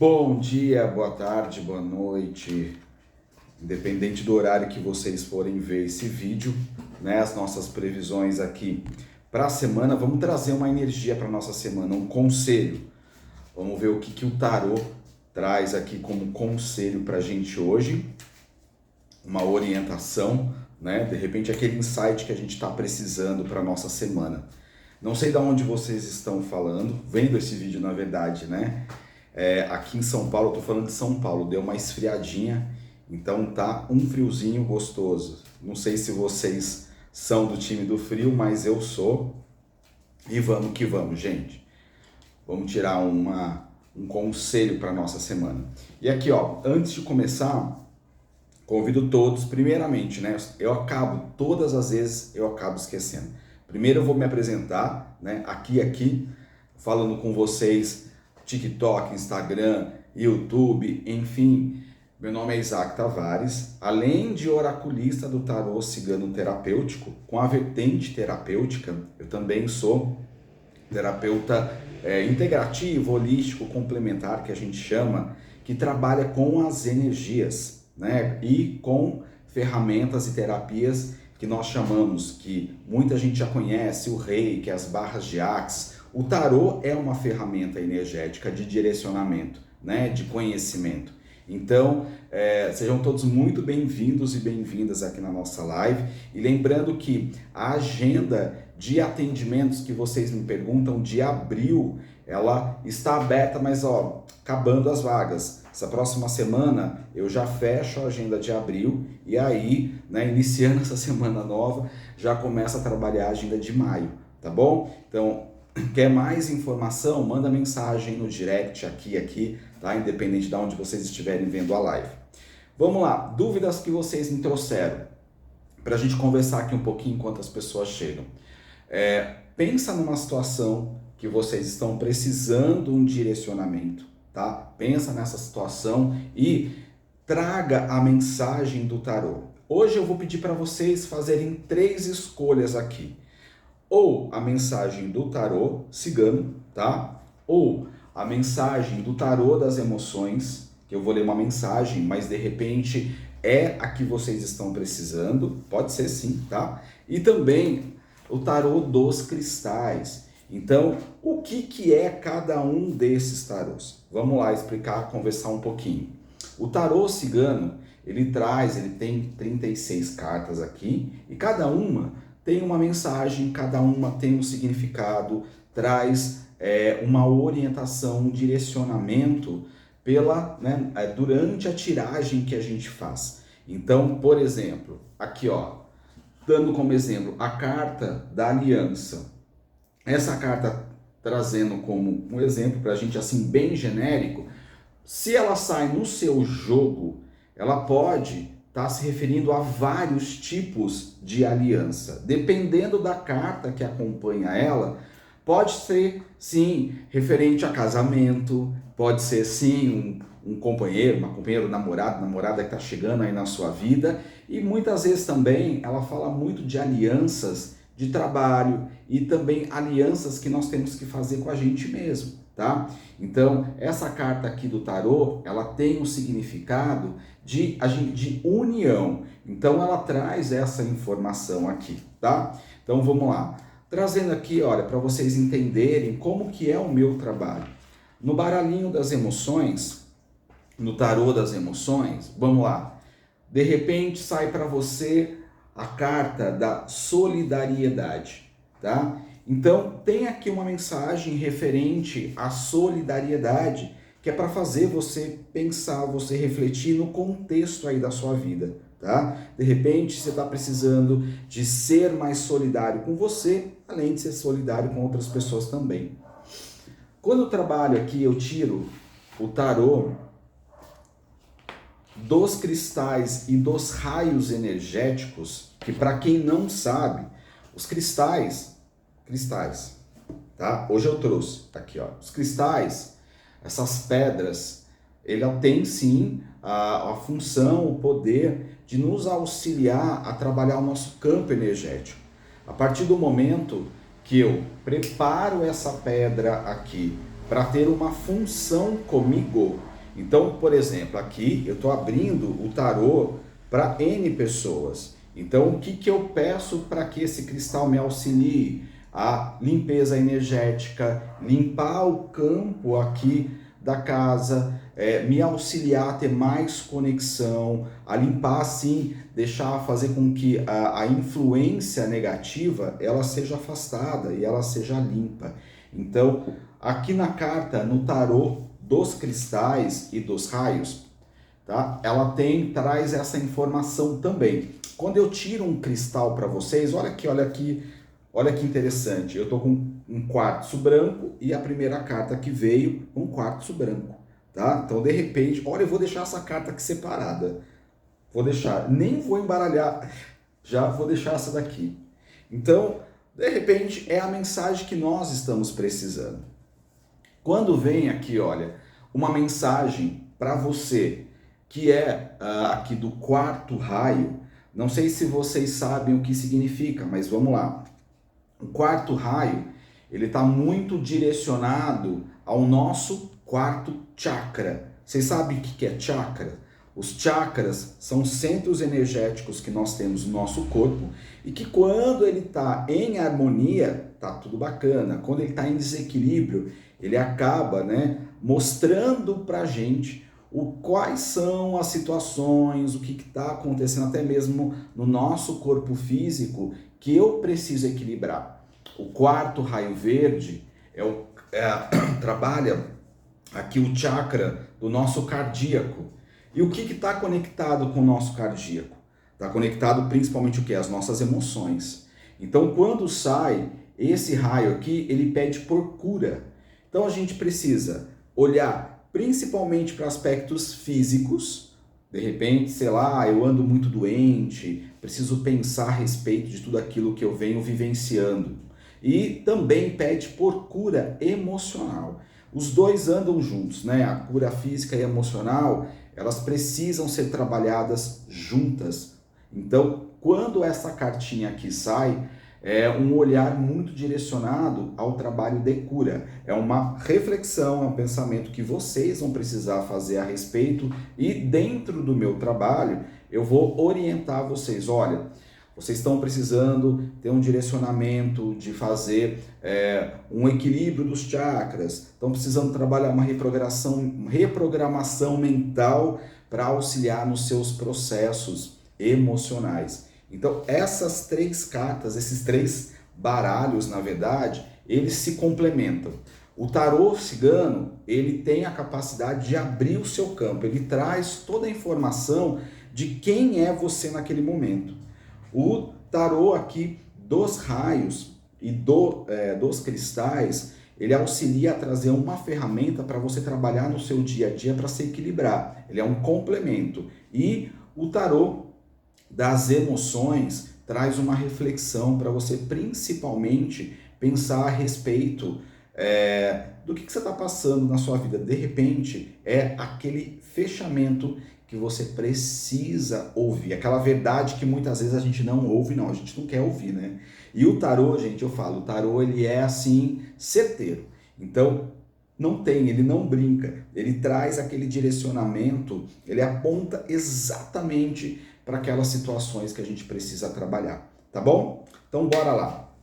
Bom dia, boa tarde, boa noite, independente do horário que vocês forem ver esse vídeo, né? As nossas previsões aqui para a semana, vamos trazer uma energia para nossa semana, um conselho. Vamos ver o que o tarô traz aqui como conselho para a gente hoje, uma orientação, né? De repente aquele insight que a gente está precisando para nossa semana. Não sei de onde vocês estão falando, vendo esse vídeo na verdade, né? Aqui em São Paulo, eu tô falando de São Paulo, deu uma esfriadinha, então tá um friozinho gostoso. Não sei se vocês são do time do frio, mas eu sou. E vamos que vamos, gente. Vamos tirar um conselho para nossa semana. E aqui, ó, antes de começar, convido todos, primeiramente, né? Todas as vezes eu acabo esquecendo. Primeiro eu vou me apresentar, né? Aqui, falando com vocês. TikTok, Instagram, YouTube, enfim. Meu nome é Isaac Tavares, além de oraculista do tarô cigano terapêutico, com a vertente terapêutica, eu também sou terapeuta integrativo, holístico, complementar, que a gente chama, que trabalha com as energias, né? E com ferramentas e terapias que nós chamamos, que muita gente já conhece, o Reiki, as barras de Axis. O tarô é uma ferramenta energética de direcionamento, né, de conhecimento. Então, sejam todos muito bem-vindos e bem-vindas aqui na nossa live. E lembrando que a agenda de atendimentos que vocês me perguntam de abril, ela está aberta, mas ó, acabando as vagas. Essa próxima semana eu já fecho a agenda de abril e aí, né, iniciando essa semana nova, já começa a trabalhar a agenda de maio, tá bom? Então, quer mais informação? Manda mensagem no direct aqui, tá? Independente de onde vocês estiverem vendo a live. Vamos lá, dúvidas que vocês me trouxeram, para a gente conversar aqui um pouquinho enquanto as pessoas chegam. Pensa numa situação que vocês estão precisando um direcionamento, tá? Pensa nessa situação e traga a mensagem do tarô. Hoje eu vou pedir para vocês fazerem 3 escolhas aqui. Ou a mensagem do tarô cigano, tá? Ou a mensagem do tarô das emoções, que eu vou ler uma mensagem, mas de repente é a que vocês estão precisando, pode ser sim, tá? E também o tarô dos cristais. Então, o que é cada um desses tarôs? Vamos lá explicar, conversar um pouquinho. O tarô cigano, ele tem 36 cartas aqui, e cada uma tem uma mensagem, cada uma tem um significado, traz uma orientação, um direcionamento durante a tiragem que a gente faz. Então, por exemplo, aqui ó, dando como exemplo a carta da aliança. Essa carta trazendo como um exemplo para a gente assim bem genérico, se ela sai no seu jogo, ela pode está se referindo a vários tipos de aliança. Dependendo da carta que acompanha ela, pode ser, sim, referente a casamento, pode ser, sim, um companheiro, uma companheira, namorada que está chegando aí na sua vida, e muitas vezes também ela fala muito de alianças de trabalho e também alianças que nós temos que fazer com a gente mesmo, tá? Então, essa carta aqui do tarô, ela tem um significado de união. Então, ela traz essa informação aqui, tá? Então, vamos lá. Trazendo aqui, olha, para vocês entenderem como que é o meu trabalho. No baralhinho das emoções, no tarô das emoções, vamos lá. De repente, sai para você a carta da solidariedade, tá? Então, tem aqui uma mensagem referente à solidariedade, que é para fazer você pensar, você refletir no contexto aí da sua vida, tá? De repente, você está precisando de ser mais solidário com você, além de ser solidário com outras pessoas também. Quando eu trabalho aqui, eu tiro o tarô dos cristais e dos raios energéticos, que para quem não sabe, os cristais, tá? Hoje eu trouxe, tá aqui ó, os cristais, essas pedras, ele tem sim a função, o poder de nos auxiliar a trabalhar o nosso campo energético. A partir do momento que eu preparo essa pedra aqui para ter uma função comigo, Então, por exemplo, aqui eu estou abrindo o tarô para N pessoas. Então, o que eu peço para que esse cristal me auxilie? A limpeza energética, limpar o campo aqui da casa, me auxiliar a ter mais conexão, a limpar assim, fazer com que a influência negativa ela seja afastada e ela seja limpa. Então, aqui na carta, no tarô dos cristais e dos raios, tá? Ela traz essa informação também. Quando eu tiro um cristal para vocês, olha aqui, olha que interessante. Eu tô com um quartzo branco e a primeira carta que veio, um quartzo branco, tá? Então, de repente, olha, eu vou deixar essa carta aqui separada. Vou deixar, nem vou embaralhar, já vou deixar essa daqui. Então, de repente, é a mensagem que nós estamos precisando. Quando vem aqui, olha, uma mensagem para você, que é aqui do quarto raio, não sei se vocês sabem o que significa, mas vamos lá. O quarto raio, ele está muito direcionado ao nosso quarto chakra. Vocês sabem o que é chakra? Os chakras são centros energéticos que nós temos no nosso corpo e que quando ele está em harmonia, tá tudo bacana. Quando ele está em desequilíbrio, ele acaba, mostrando pra gente quais são as situações, o que está acontecendo até mesmo no nosso corpo físico que eu preciso equilibrar. O quarto raio verde trabalha aqui o chakra do nosso cardíaco. E o que está conectado com o nosso cardíaco? Está conectado principalmente o que? As nossas emoções. Então, quando sai esse raio aqui, ele pede por cura. Então, a gente precisa olhar principalmente para aspectos físicos. De repente, sei lá, eu ando muito doente, preciso pensar a respeito de tudo aquilo que eu venho vivenciando. E também pede por cura emocional. Os dois andam juntos, A cura física e emocional, elas precisam ser trabalhadas juntas. Então, quando essa cartinha aqui sai, é um olhar muito direcionado ao trabalho de cura. É uma reflexão, é um pensamento que vocês vão precisar fazer a respeito e dentro do meu trabalho eu vou orientar vocês. Olha, vocês estão precisando ter um direcionamento de fazer um equilíbrio dos chakras, estão precisando trabalhar uma reprogramação mental para auxiliar nos seus processos emocionais. Então, essas três cartas, esses três baralhos, na verdade, eles se complementam. O tarô cigano, ele tem a capacidade de abrir o seu campo, ele traz toda a informação de quem é você naquele momento. O tarô aqui dos raios e dos cristais, ele auxilia a trazer uma ferramenta para você trabalhar no seu dia a dia para se equilibrar. Ele é um complemento. E o tarô das emoções traz uma reflexão para você principalmente pensar a respeito do que você está passando na sua vida. De repente, é aquele fechamento que você precisa ouvir, aquela verdade que muitas vezes a gente não ouve, a gente não quer ouvir, E o tarô, gente, eu falo, o tarô ele é assim, certeiro. Então, ele não brinca, ele traz aquele direcionamento, ele aponta exatamente para aquelas situações que a gente precisa trabalhar, tá bom? Então, bora lá.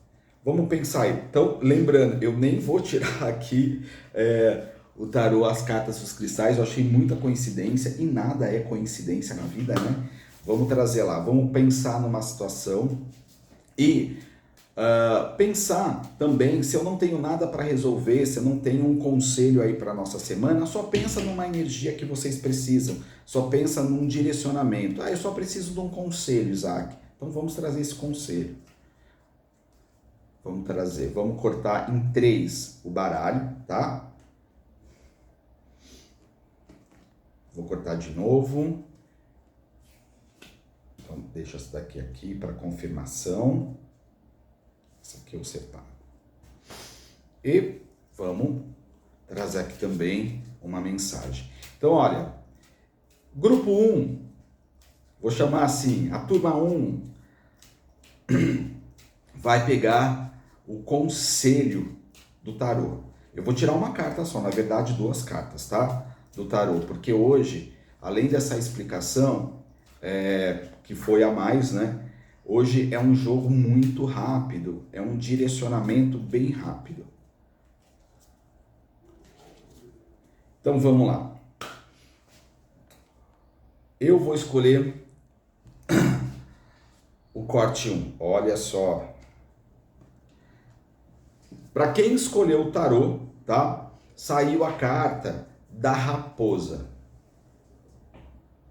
Vamos pensar aí. Então, lembrando, eu nem vou tirar aqui o tarô, as cartas dos cristais, eu achei muita coincidência e nada é coincidência na vida, Vamos trazer lá, vamos pensar numa situação e pensar também, se eu não tenho nada para resolver, se eu não tenho um conselho aí para nossa semana, só pensa numa energia que vocês precisam, só pensa num direcionamento. Eu só preciso de um conselho, Isaac. Então vamos trazer esse conselho. Vamos cortar em 3 o baralho, tá? Vou cortar de novo. Então deixa essa daqui aqui para confirmação. Essa aqui eu separo. E vamos trazer aqui também uma mensagem. Então, olha, grupo 1, vou chamar assim, a turma 1 vai pegar o conselho do tarô. Eu vou tirar uma carta só, na verdade 2 cartas, tá? do tarô, porque hoje, além dessa explicação, que foi a mais, né? Hoje é um jogo muito rápido, é um direcionamento bem rápido. Então vamos lá. Eu vou escolher o corte 1. Olha só. Para quem escolheu o tarô, tá? Saiu a carta da raposa.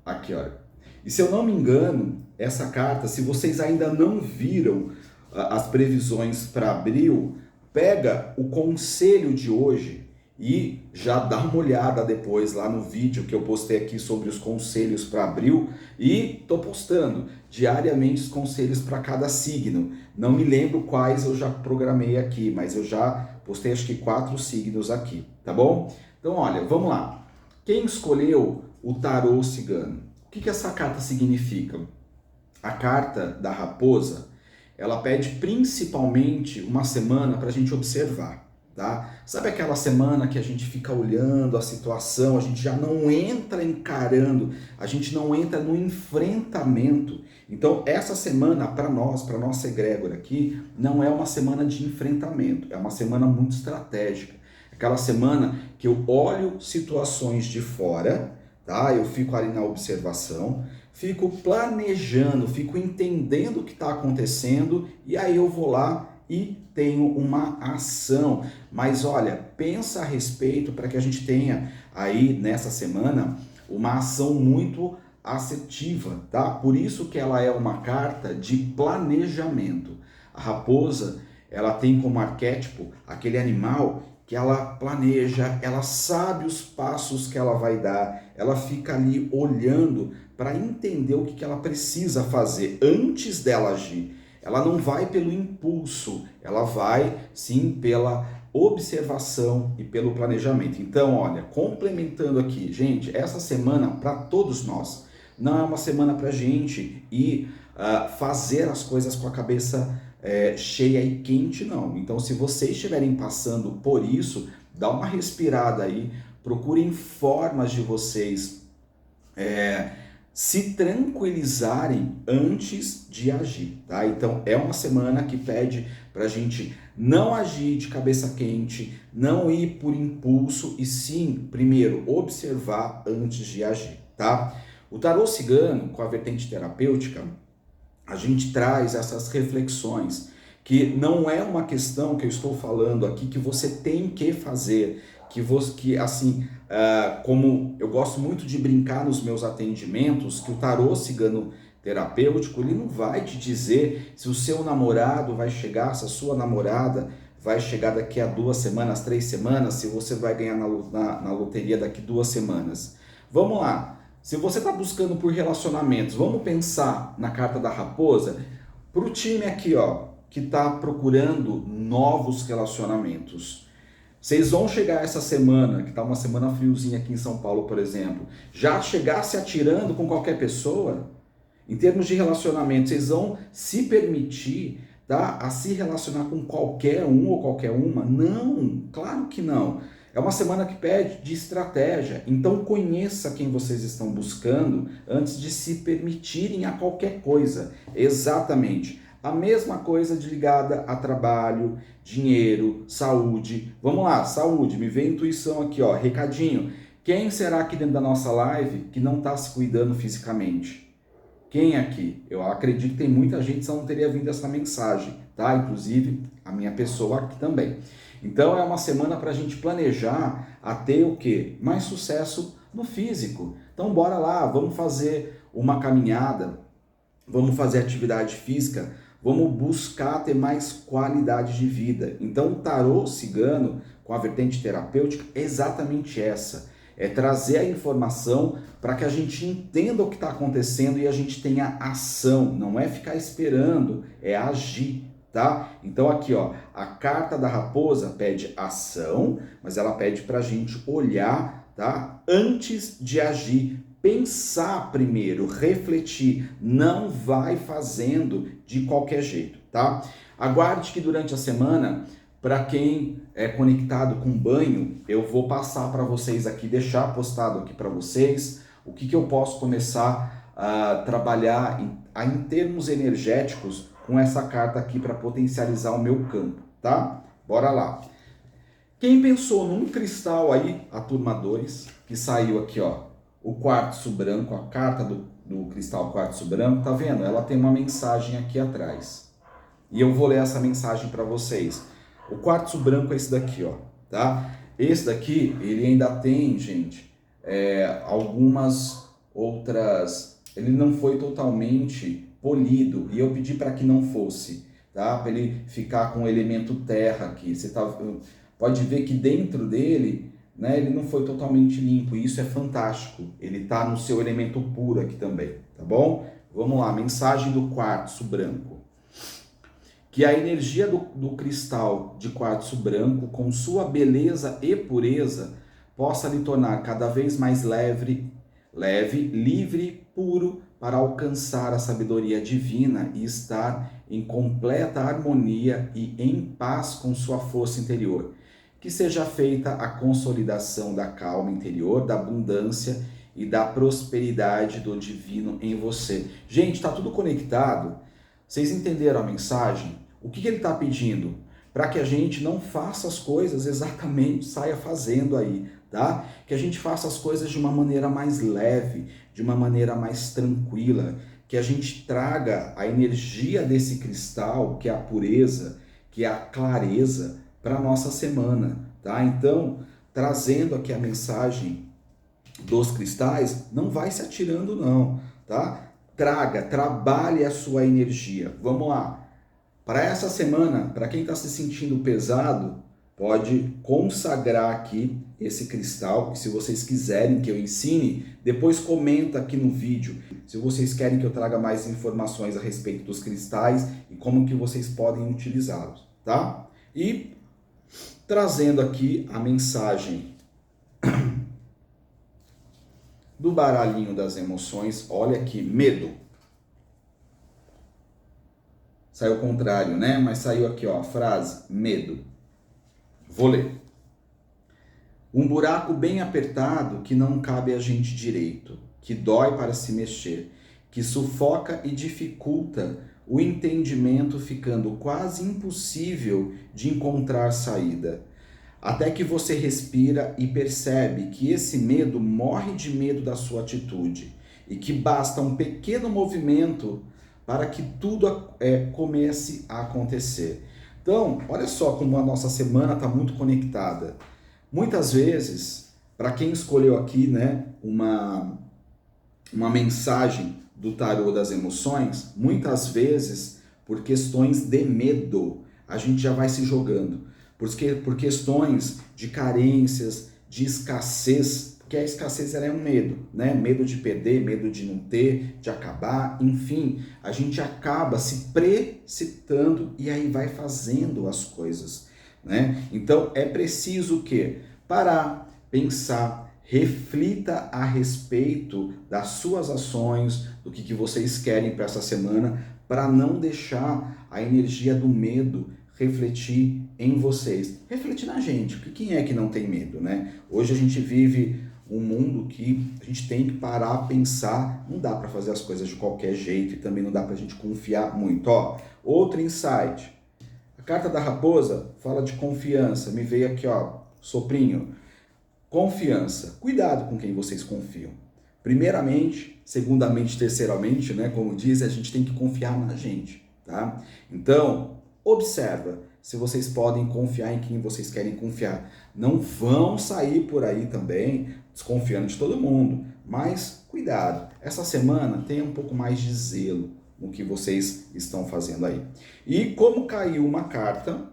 Aqui, olha. E se eu não me engano, essa carta, se vocês ainda não viram as previsões para abril, pega o conselho de hoje e já dá uma olhada depois lá no vídeo que eu postei aqui sobre os conselhos para abril, e tô postando diariamente os conselhos para cada signo. Não me lembro quais eu já programei aqui, mas eu já postei acho que 4 signos aqui, tá bom? Então olha, vamos lá. Quem escolheu o tarô cigano? O que essa carta significa? A carta da raposa, ela pede principalmente uma semana para a gente observar. Tá? Sabe aquela semana que a gente fica olhando a situação, a gente já não entra encarando, a gente não entra no enfrentamento. Então essa semana para nós, para nossa egrégora aqui, não é uma semana de enfrentamento, é uma semana muito estratégica. Aquela semana que eu olho situações de fora, tá? Eu fico ali na observação, fico planejando, fico entendendo o que está acontecendo e aí eu vou lá e tenho uma ação. Mas olha, pensa a respeito para que a gente tenha aí nessa semana uma ação muito assertiva, tá? Por isso que ela é uma carta de planejamento. A raposa, ela tem como arquétipo aquele animal que ela planeja, ela sabe os passos que ela vai dar, ela fica ali olhando para entender o que ela precisa fazer antes dela agir. Ela não vai pelo impulso, ela vai sim pela observação e pelo planejamento. Então, olha, complementando aqui, gente, essa semana para todos nós não é uma semana para a gente ir fazer as coisas com a cabeça cheia e quente, não. Então, se vocês estiverem passando por isso, dá uma respirada aí, procurem formas de vocês se tranquilizarem antes de agir, tá? Então é uma semana que pede pra gente não agir de cabeça quente, não ir por impulso e sim, primeiro, observar antes de agir, tá? O tarô cigano, com a vertente terapêutica, a gente traz essas reflexões, que não é uma questão que eu estou falando aqui que você tem que fazer, que assim, como eu gosto muito de brincar nos meus atendimentos, que o tarô cigano terapêutico, ele não vai te dizer se o seu namorado vai chegar, se a sua namorada vai chegar daqui a 2 semanas, 3 semanas, se você vai ganhar na loteria daqui 2 semanas. Vamos lá, se você está buscando por relacionamentos, vamos pensar na carta da raposa, para o time aqui, ó, que está procurando novos relacionamentos. Vocês vão chegar essa semana, que está uma semana friozinha aqui em São Paulo, por exemplo, já chegar se atirando com qualquer pessoa? Em termos de relacionamento, vocês vão se permitir, tá, a se relacionar com qualquer um ou qualquer uma? Não, claro que não. É uma semana que pede de estratégia. Então conheça quem vocês estão buscando antes de se permitirem a qualquer coisa. Exatamente. A mesma coisa de ligada a trabalho, dinheiro, saúde. Vamos lá, saúde, me vem intuição aqui, ó, recadinho. Quem será aqui dentro da nossa live que não está se cuidando fisicamente? Quem aqui? Eu acredito que tem muita gente, senão não teria vindo essa mensagem, tá? Inclusive a minha pessoa aqui também. Então é uma semana para a gente planejar a ter o quê? Mais sucesso no físico. Então bora lá, vamos fazer uma caminhada, vamos fazer atividade física, vamos buscar ter mais qualidade de vida. Então o tarô cigano, com a vertente terapêutica, é exatamente essa. É trazer a informação para que a gente entenda o que está acontecendo e a gente tenha ação. Não é ficar esperando, é agir, tá? Então aqui, ó, a carta da raposa pede ação, mas ela pede para a gente olhar, tá? Antes de agir. Pensar primeiro, refletir, não vai fazendo de qualquer jeito, tá? Aguarde que durante a semana Para quem é conectado com banho, eu vou passar para vocês aqui, deixar postado aqui para vocês, o que eu posso começar a trabalhar em termos energéticos com essa carta aqui para potencializar o meu campo, tá? Bora lá. Quem pensou num cristal aí, a turma 2, que saiu aqui, ó, o quartzo branco, a carta do cristal quartzo branco, tá vendo? Ela tem uma mensagem aqui atrás. E eu vou ler essa mensagem para vocês. O quartzo branco é esse daqui, ó, tá? Esse daqui, ele ainda tem, gente, algumas outras... Ele não foi totalmente polido, e eu pedi para que não fosse, tá? Para ele ficar com o elemento terra aqui. Você pode ver que dentro dele, né, ele não foi totalmente limpo, e isso é fantástico. Ele tá no seu elemento puro aqui também, tá bom? Vamos lá, mensagem do quartzo branco. Que a energia do cristal de quartzo branco, com sua beleza e pureza, possa lhe tornar cada vez mais leve, livre, puro, para alcançar a sabedoria divina e estar em completa harmonia e em paz com sua força interior. Que seja feita a consolidação da calma interior, da abundância e da prosperidade do divino em você. Gente, está tudo conectado. Vocês entenderam a mensagem? O que ele está pedindo? Para que a gente não faça as coisas exatamente, saia fazendo aí, tá? Que a gente faça as coisas de uma maneira mais leve, de uma maneira mais tranquila, que a gente traga a energia desse cristal, que é a pureza, que é a clareza, para a nossa semana, tá? Então, trazendo aqui a mensagem dos cristais, não vai se atirando não, tá? Trabalhe a sua energia. Vamos lá. Para essa semana, para quem está se sentindo pesado, pode consagrar aqui esse cristal. E se vocês quiserem que eu ensine, depois comenta aqui no vídeo. Se vocês querem que eu traga mais informações a respeito dos cristais e como que vocês podem utilizá-los, tá? E trazendo aqui a mensagem do baralhinho das emoções, olha aqui, medo. Saiu o contrário, né? Mas saiu aqui, ó, a frase, medo. Vou ler. Um buraco bem apertado que não cabe a gente direito, que dói para se mexer, que sufoca e dificulta o entendimento, ficando quase impossível de encontrar saída. Até que você respira e percebe que esse medo morre de medo da sua atitude e que basta um pequeno movimento para que tudo comece a acontecer. Então, olha só como a nossa semana está muito conectada. Muitas vezes, para quem escolheu aqui, né, uma mensagem do tarô das emoções, muitas vezes, por questões de medo, a gente já vai se jogando. Por questões de carências, de escassez, porque a escassez ela é um medo, né? Medo de perder, medo de não ter, de acabar, enfim, a gente acaba se precipitando e aí vai fazendo as coisas, né? Então é preciso que parar, pensar, reflita a respeito das suas ações, do que vocês querem para essa semana, para não deixar a energia do medo refletir em vocês. Refletir na gente, porque quem é que não tem medo, né? Hoje a gente vive um mundo que a gente tem que parar, pensar, não dá para fazer as coisas de qualquer jeito e também não dá para a gente confiar muito. Ó, outro insight. A carta da raposa fala de confiança. Me veio aqui, ó, soprinho. Confiança. Cuidado com quem vocês confiam. Primeiramente, segundamente, terceiramente, né? Como diz, a gente tem que confiar na gente, tá? Então, observa se vocês podem confiar em quem vocês querem confiar. Não vão sair por aí também desconfiando de todo mundo, mas cuidado. Essa semana tenha um pouco mais de zelo no que vocês estão fazendo aí. E como caiu uma carta,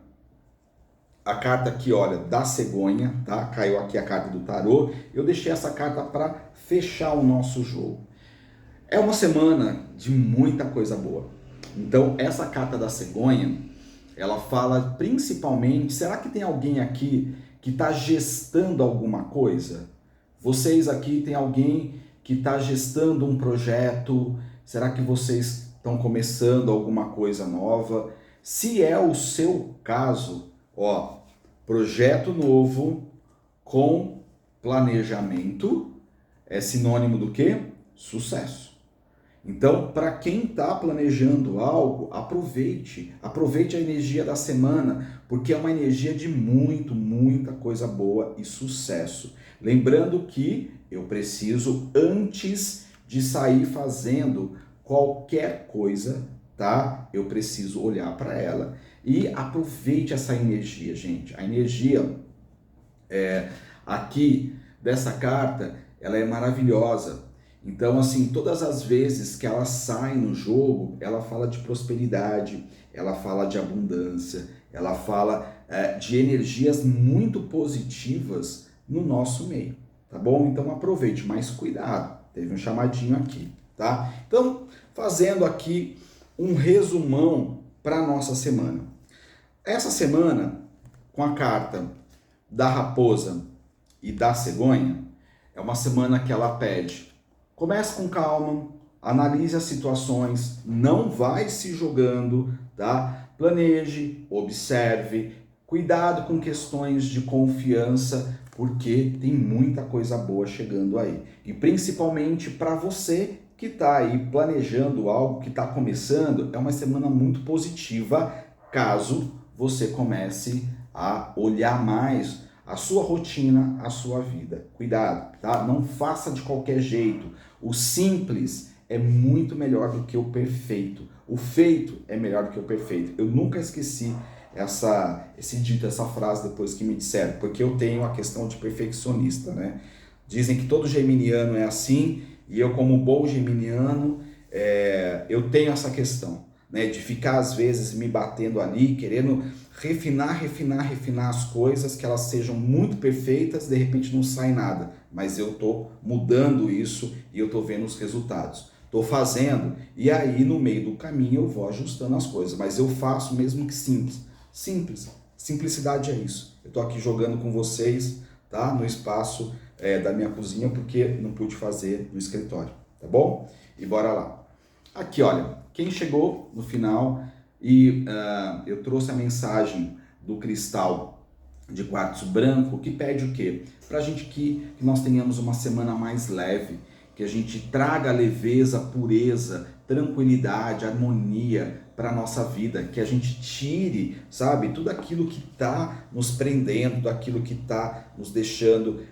a carta aqui, olha, da cegonha, tá? Caiu aqui a carta do tarô. Eu deixei essa carta para fechar o nosso jogo. É uma semana de muita coisa boa. Então, essa carta da cegonha, ela fala principalmente, será que tem alguém aqui que está gestando alguma coisa? Vocês aqui tem alguém que está gestando um projeto? Será que vocês estão começando alguma coisa nova? Se é o seu caso, Ó, projeto novo com planejamento é sinônimo do quê? Sucesso. Então, para quem está planejando algo, aproveite a energia da semana, porque é uma energia de muita coisa boa e sucesso. Lembrando que eu preciso, antes de sair fazendo qualquer coisa, tá? Eu preciso olhar para ela. E aproveite essa energia, gente. A energia aqui dessa carta, ela é maravilhosa. Então, assim, todas as vezes que ela sai no jogo, ela fala de prosperidade, ela fala de abundância, ela fala de energias muito positivas no nosso meio, tá bom? Então aproveite, mas cuidado, teve um chamadinho aqui, tá? Então, fazendo aqui um resumão para nossa semana. Essa semana, com a carta da raposa e da cegonha, é uma semana que ela pede: comece com calma, analise as situações, não vai se jogando, tá? Planeje, observe, cuidado com questões de confiança, porque tem muita coisa boa chegando aí. E principalmente para você que está aí planejando algo, que está começando, é uma semana muito positiva, caso você comece a olhar mais a sua rotina, a sua vida. Cuidado, tá? Não faça de qualquer jeito. O simples é muito melhor do que o perfeito. O feito é melhor do que o perfeito. Eu nunca esqueci esse dito, essa frase depois que me disseram, porque eu tenho a questão de perfeccionista, né? Dizem que todo geminiano é assim, e eu, como bom geminiano, eu tenho essa questão, né, de ficar às vezes me batendo ali, querendo refinar as coisas, que elas sejam muito perfeitas, de repente não sai nada, mas eu tô mudando isso e eu tô vendo os resultados. Tô fazendo e aí no meio do caminho eu vou ajustando as coisas, mas eu faço mesmo que simples. Simplicidade é isso. Eu tô aqui jogando com vocês, tá, no espaço da minha cozinha, porque não pude fazer no escritório, tá bom? E bora lá. Aqui, olha, quem chegou no final e eu trouxe a mensagem do cristal de quartzo branco, que pede o quê? Pra gente que nós tenhamos uma semana mais leve, que a gente traga leveza, pureza, tranquilidade, harmonia para a nossa vida, que a gente tire, sabe, tudo aquilo que está nos prendendo, tudo aquilo que está nos deixando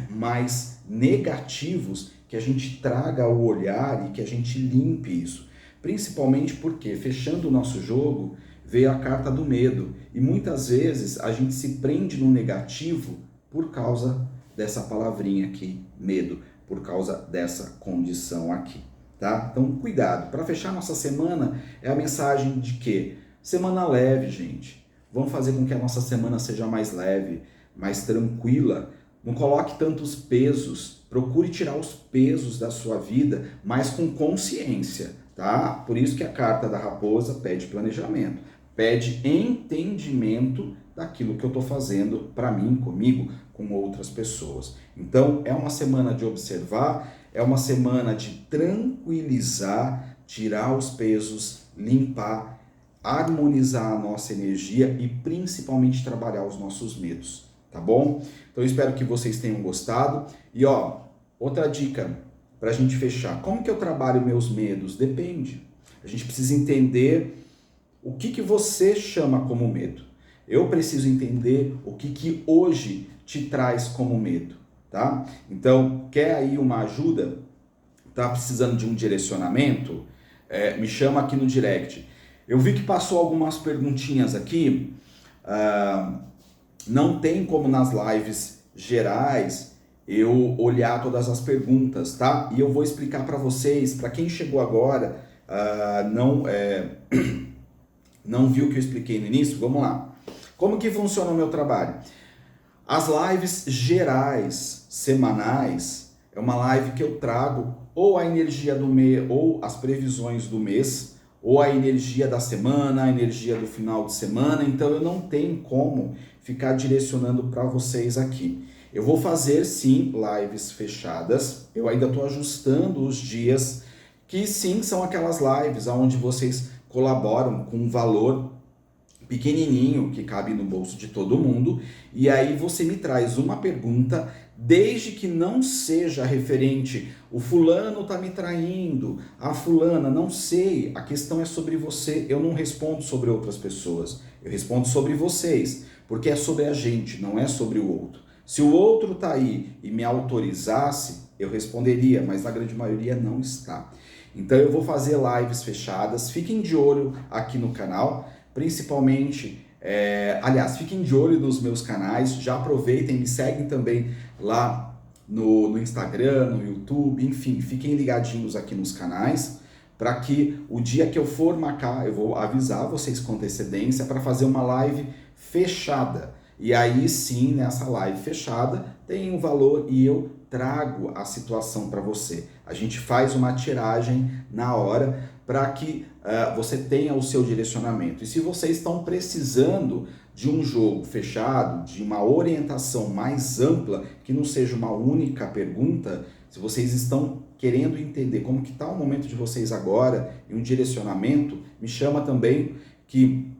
mais negativos, que a gente traga o olhar e que a gente limpe isso. Principalmente porque, fechando o nosso jogo, veio a carta do medo. E muitas vezes a gente se prende no negativo por causa dessa palavrinha aqui, medo, por causa dessa condição aqui, tá? Então, cuidado. Para fechar nossa semana, é a mensagem de que semana leve, gente. Vamos fazer com que a nossa semana seja mais leve, mais tranquila. Não coloque tantos pesos. Procure tirar os pesos da sua vida, mas com consciência, tá? Por isso que a carta da raposa pede planejamento, pede entendimento daquilo que eu estou fazendo para mim, comigo, com outras pessoas. Então, é uma semana de observar, é uma semana de tranquilizar, tirar os pesos, limpar, harmonizar a nossa energia e principalmente trabalhar os nossos medos, tá bom? Então, eu espero que vocês tenham gostado. E ó, outra dica para a gente fechar. Como que eu trabalho meus medos? Depende. A gente precisa entender o que você chama como medo. Eu preciso entender o que hoje te traz como medo, tá? Então, quer aí uma ajuda? Tá precisando de um direcionamento? Me chama aqui no direct. Eu vi que passou algumas perguntinhas aqui. Não tem como nas lives gerais eu olhar todas as perguntas, tá? E eu vou explicar para vocês, para quem chegou agora, não viu o que eu expliquei no início, vamos lá. Como que funciona o meu trabalho? As lives gerais, semanais, é uma live que eu trago ou a energia do mês, ou as previsões do mês, ou a energia da semana, a energia do final de semana. Então eu não tenho como ficar direcionando para vocês aqui. Eu vou fazer sim lives fechadas, eu ainda estou ajustando os dias, que sim são aquelas lives onde vocês colaboram com um valor pequenininho que cabe no bolso de todo mundo, e aí você me traz uma pergunta, desde que não seja referente, o fulano tá me traindo, a fulana, não sei, a questão é sobre você, eu não respondo sobre outras pessoas, eu respondo sobre vocês, porque é sobre a gente, não é sobre o outro. Se o outro tá aí e me autorizasse, eu responderia, mas na grande maioria não está. Então eu vou fazer lives fechadas, fiquem de olho aqui no canal, principalmente, aliás, fiquem de olho nos meus canais, já aproveitem, me seguem também lá no Instagram, no YouTube, enfim, fiquem ligadinhos aqui nos canais, para que o dia que eu for marcar, eu vou avisar vocês com antecedência para fazer uma live fechada. E aí sim, nessa live fechada, tem um valor e eu trago a situação para você. A gente faz uma tiragem na hora para que você tenha o seu direcionamento. E se vocês estão precisando de um jogo fechado, de uma orientação mais ampla, que não seja uma única pergunta, se vocês estão querendo entender como que está o momento de vocês agora e um direcionamento, me chama também, que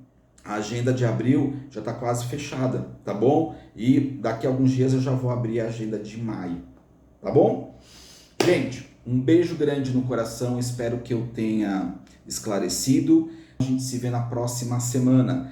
a agenda de abril já está quase fechada, tá bom? E daqui a alguns dias eu já vou abrir a agenda de maio, tá bom? Gente, um beijo grande no coração, espero que eu tenha esclarecido. A gente se vê na próxima semana.